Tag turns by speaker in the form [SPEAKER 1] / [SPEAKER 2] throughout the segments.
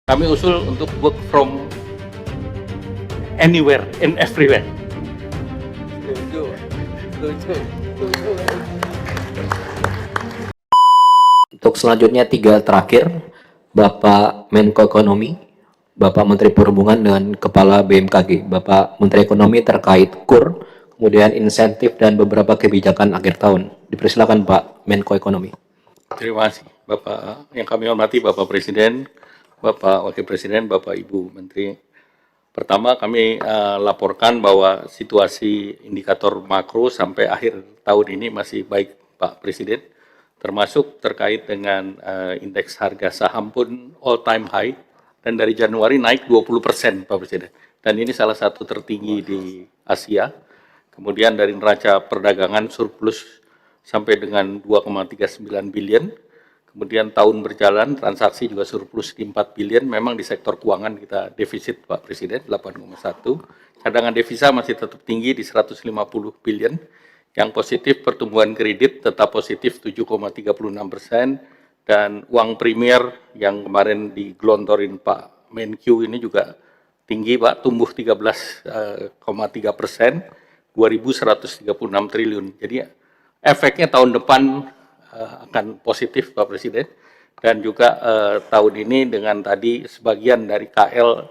[SPEAKER 1] Kami usul untuk work from anywhere and everywhere.
[SPEAKER 2] Setuju, setuju, setuju.
[SPEAKER 3] Untuk selanjutnya 3 terakhir, Bapak Menko Ekonomi, Bapak Menteri Perhubungan dengan Kepala BMKG, Bapak Menteri Ekonomi terkait KUR, kemudian insentif dan beberapa kebijakan akhir tahun. Dipersilakan Pak Menko Ekonomi.
[SPEAKER 1] Terima kasih Bapak yang kami hormati, Bapak Presiden, Bapak Wakil Presiden, Bapak Ibu Menteri. Pertama kami laporkan bahwa situasi indikator makro sampai akhir tahun ini masih baik Pak Presiden, termasuk terkait dengan indeks harga saham pun all time high dan dari Januari naik 20% Pak Presiden. Dan ini salah satu tertinggi di Asia. Kemudian dari neraca perdagangan surplus sampai dengan 2,39 billion. Kemudian tahun berjalan, transaksi juga surplus di 4 billion. Memang di sektor keuangan kita defisit Pak Presiden 8,1. Cadangan devisa masih tetap tinggi di 150 billion. Yang positif pertumbuhan kredit tetap positif 7,36%. Dan uang premier yang kemarin digelontorin Pak Menkyu ini juga tinggi Pak, tumbuh 13,3%, 2.136 triliun. Jadi efeknya tahun depan akan positif Pak Presiden, dan juga tahun ini dengan tadi sebagian dari KL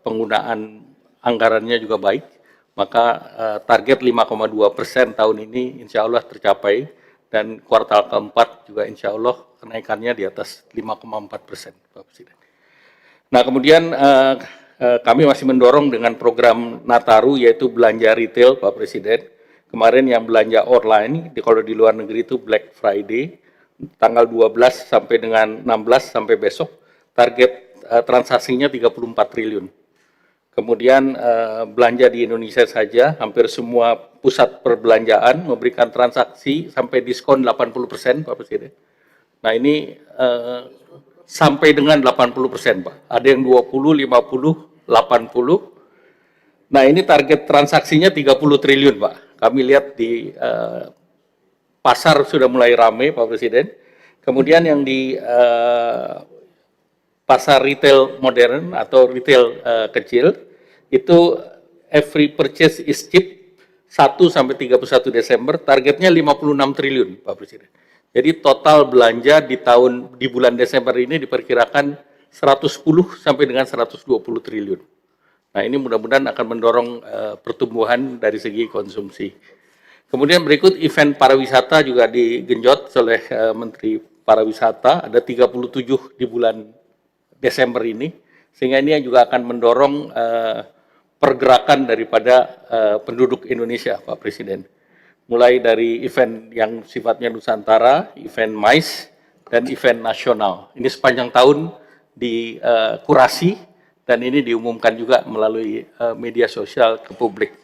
[SPEAKER 1] penggunaan anggarannya juga baik, maka target 5,2% tahun ini insya Allah tercapai, dan kuartal keempat juga insya Allah kenaikannya di atas 5,4% Pak Presiden. Nah kemudian kami masih mendorong dengan program Nataru yaitu belanja retail Pak Presiden. Kemarin yang belanja online, kalau di luar negeri itu Black Friday, tanggal 12 sampai dengan 16 sampai besok, target transaksinya 34 triliun. Kemudian belanja di Indonesia saja, hampir semua pusat perbelanjaan memberikan transaksi sampai diskon 80% Pak Presiden. Nah ini sampai dengan 80% Pak, ada yang 20, 50, 80. Nah ini target transaksinya 30 triliun Pak. Kami lihat di pasar sudah mulai ramai Pak Presiden. Kemudian yang di pasar retail modern atau retail kecil, itu every purchase is cheap 1 sampai 31 Desember, targetnya 56 triliun Pak Presiden. Jadi total belanja di bulan Desember ini diperkirakan 110 sampai dengan 120 triliun. Nah ini mudah-mudahan akan mendorong pertumbuhan dari segi konsumsi. Kemudian berikut event pariwisata juga digenjot oleh Menteri Pariwisata, ada 37 di bulan Desember ini, sehingga ini juga akan mendorong pergerakan daripada penduduk Indonesia Pak Presiden. Mulai dari event yang sifatnya Nusantara, event MICE, dan event nasional. Ini sepanjang tahun dikurasi, dan ini diumumkan juga melalui media sosial ke publik.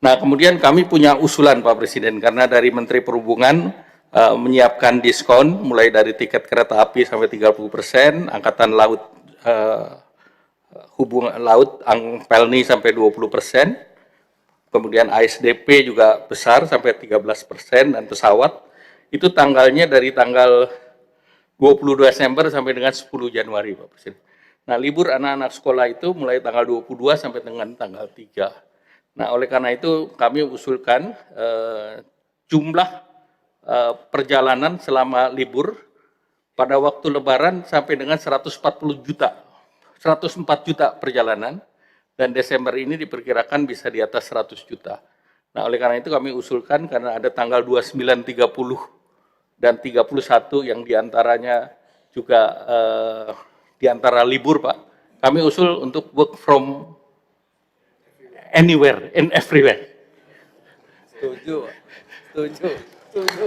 [SPEAKER 1] Nah, kemudian kami punya usulan Pak Presiden, karena dari Menteri Perhubungan menyiapkan diskon mulai dari tiket kereta api sampai 30%, angkatan laut hubungan laut Pelni sampai 20%, kemudian ASDP juga besar sampai 13%, dan pesawat itu tanggalnya dari tanggal 20 Desember sampai dengan 10 Januari Pak Presiden. Nah, libur anak-anak sekolah itu mulai tanggal 22 sampai dengan tanggal 3. Nah, oleh karena itu kami usulkan jumlah perjalanan selama libur pada waktu Lebaran sampai dengan 104 juta perjalanan, dan Desember ini diperkirakan bisa di atas 100 juta. Nah, oleh karena itu kami usulkan, karena ada tanggal 29, 30, dan 31 yang diantaranya juga di antara libur Pak, kami usul untuk work from anywhere and everywhere.
[SPEAKER 2] Setuju, setuju, setuju.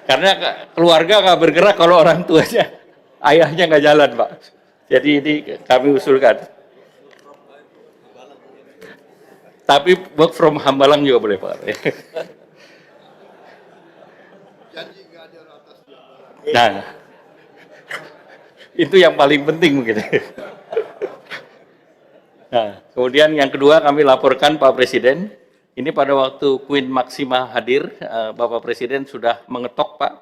[SPEAKER 1] Karena keluarga nggak bergerak kalau orang tuanya, ayahnya nggak jalan Pak. Jadi ini kami usulkan. Tapi work from Hambalang juga boleh Pak. Nah, itu yang paling penting mungkin. Nah, kemudian yang kedua kami laporkan Pak Presiden, ini pada waktu Queen Maxima hadir, Bapak Presiden sudah mengetok Pak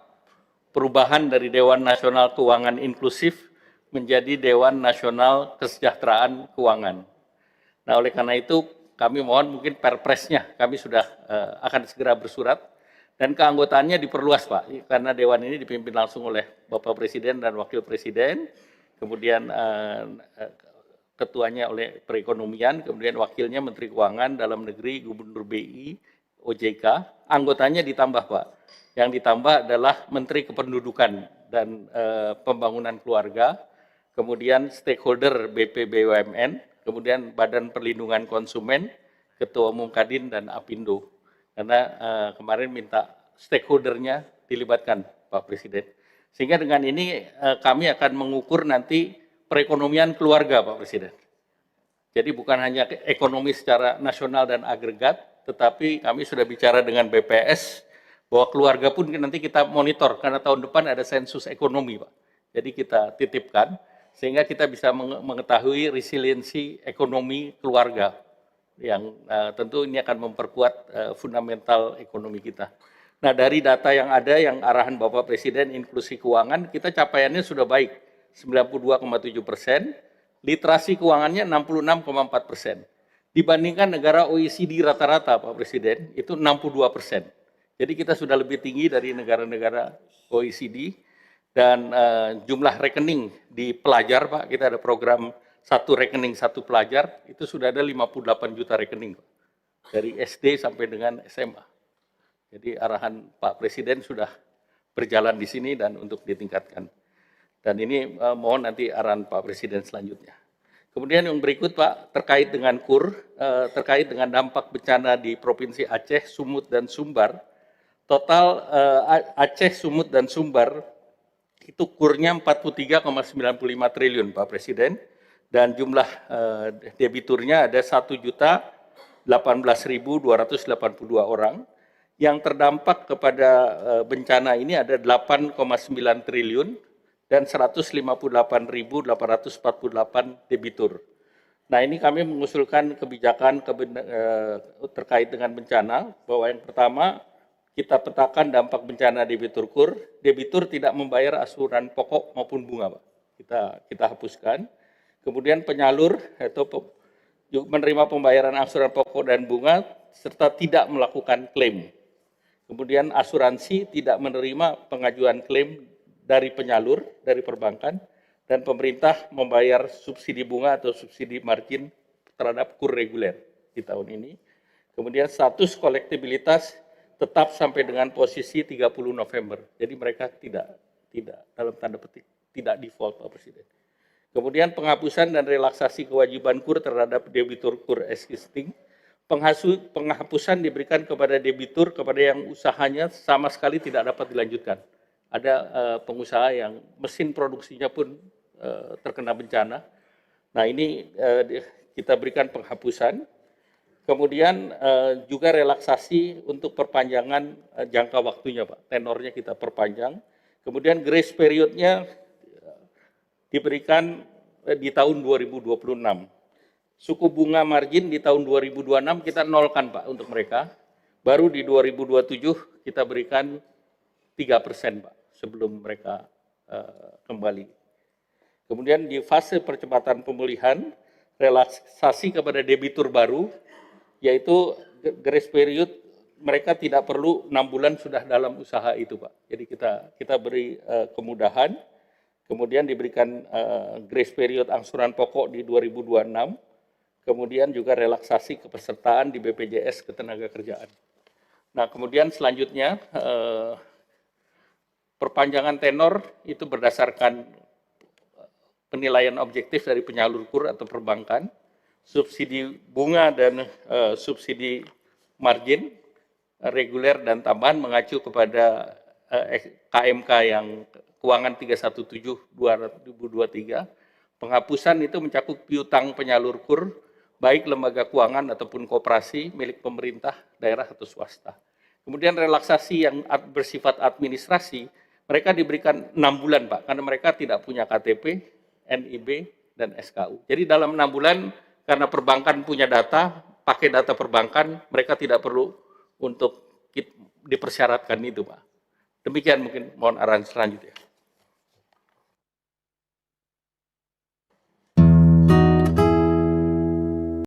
[SPEAKER 1] perubahan dari Dewan Nasional Keuangan Inklusif menjadi Dewan Nasional Kesejahteraan Keuangan. Nah, oleh karena itu kami mohon mungkin perpresnya kami sudah akan segera bersurat dan keanggotaannya diperluas Pak, karena Dewan ini dipimpin langsung oleh Bapak Presiden dan Wakil Presiden, kemudian ketuanya oleh perekonomian, kemudian wakilnya Menteri Keuangan, Dalam Negeri, Gubernur BI, OJK, anggotanya ditambah Pak. Yang ditambah adalah Menteri Kependudukan dan Pembangunan Keluarga, kemudian stakeholder BP BUMN, kemudian Badan Perlindungan Konsumen, Ketua Umum Kadin dan Apindo. Karena kemarin minta stakeholdernya dilibatkan Pak Presiden. Sehingga dengan ini kami akan mengukur nanti perekonomian keluarga Pak Presiden. Jadi bukan hanya ekonomi secara nasional dan agregat, tetapi kami sudah bicara dengan BPS bahwa keluarga pun nanti kita monitor karena tahun depan ada sensus ekonomi Pak. Jadi kita titipkan sehingga kita bisa mengetahui resiliensi ekonomi keluarga yang tentu ini akan memperkuat fundamental ekonomi kita. Nah, dari data yang ada yang arahan Bapak Presiden inklusi keuangan, kita capaiannya sudah baik. 92,7%, literasi keuangannya 66,4%. Dibandingkan negara OECD rata-rata, Pak Presiden, itu 62%. Jadi kita sudah lebih tinggi dari negara-negara OECD, dan jumlah rekening di pelajar, Pak, kita ada program satu rekening satu pelajar, itu sudah ada 58 juta rekening, Pak, dari SD sampai dengan SMA. Jadi arahan Pak Presiden sudah berjalan di sini dan untuk ditingkatkan. Dan ini mohon nanti arahan Pak Presiden selanjutnya. Kemudian yang berikut Pak, terkait dengan KUR, terkait dengan dampak bencana di Provinsi Aceh, Sumut, dan Sumbar, total Aceh, Sumut, dan Sumbar, itu KUR-nya 43,95 triliun Pak Presiden, dan jumlah debiturnya ada 1.018.282 orang, yang terdampak kepada bencana ini ada 8,9 triliun, dan 158.848 debitur. Nah, ini kami mengusulkan kebijakan terkait dengan bencana, bahwa yang pertama kita petakan dampak bencana debitur KUR, debitur tidak membayar asuran pokok maupun bunga, Pak. Kita hapuskan. Kemudian penyalur atau menerima pembayaran asuran pokok dan bunga serta tidak melakukan klaim. Kemudian asuransi tidak menerima pengajuan klaim dari penyalur, dari perbankan, dan pemerintah membayar subsidi bunga atau subsidi margin terhadap KUR reguler di tahun ini. Kemudian status kolektibilitas tetap sampai dengan posisi 30 November. Jadi mereka tidak dalam tanda petik tidak default Pak Presiden. Kemudian penghapusan dan relaksasi kewajiban KUR terhadap debitur KUR existing. Penghapusan diberikan kepada debitur kepada yang usahanya sama sekali tidak dapat dilanjutkan. Ada pengusaha yang mesin produksinya pun terkena bencana. Nah, ini kita berikan penghapusan. Kemudian juga relaksasi untuk perpanjangan jangka waktunya, Pak. Tenornya kita perpanjang. Kemudian grace periodnya diberikan di tahun 2026. Suku bunga margin di tahun 2026 kita nolkan, Pak, untuk mereka. Baru di 2027 kita berikan 3%, Pak, sebelum mereka kembali. Kemudian di fase percepatan pemulihan, relaksasi kepada debitur baru, yaitu grace period, mereka tidak perlu 6 bulan sudah dalam usaha itu, Pak. Jadi kita beri kemudahan, kemudian diberikan grace period angsuran pokok di 2026, kemudian juga relaksasi kepesertaan di BPJS Ketenagakerjaan. Nah, kemudian selanjutnya, perpanjangan tenor itu berdasarkan penilaian objektif dari penyalur KUR atau perbankan, subsidi bunga dan subsidi margin reguler dan tambahan mengacu kepada KMK yang keuangan 317/2023. Penghapusan itu mencakup piutang penyalur KUR, baik lembaga keuangan ataupun koperasi milik pemerintah, daerah atau swasta. Kemudian relaksasi yang bersifat administrasi, mereka diberikan 6 bulan, Pak, karena mereka tidak punya KTP, NIB, dan SKU. Jadi dalam 6 bulan, karena perbankan punya data, pakai data perbankan, mereka tidak perlu untuk dipersyaratkan itu, Pak. Demikian mungkin mohon arahan selanjutnya.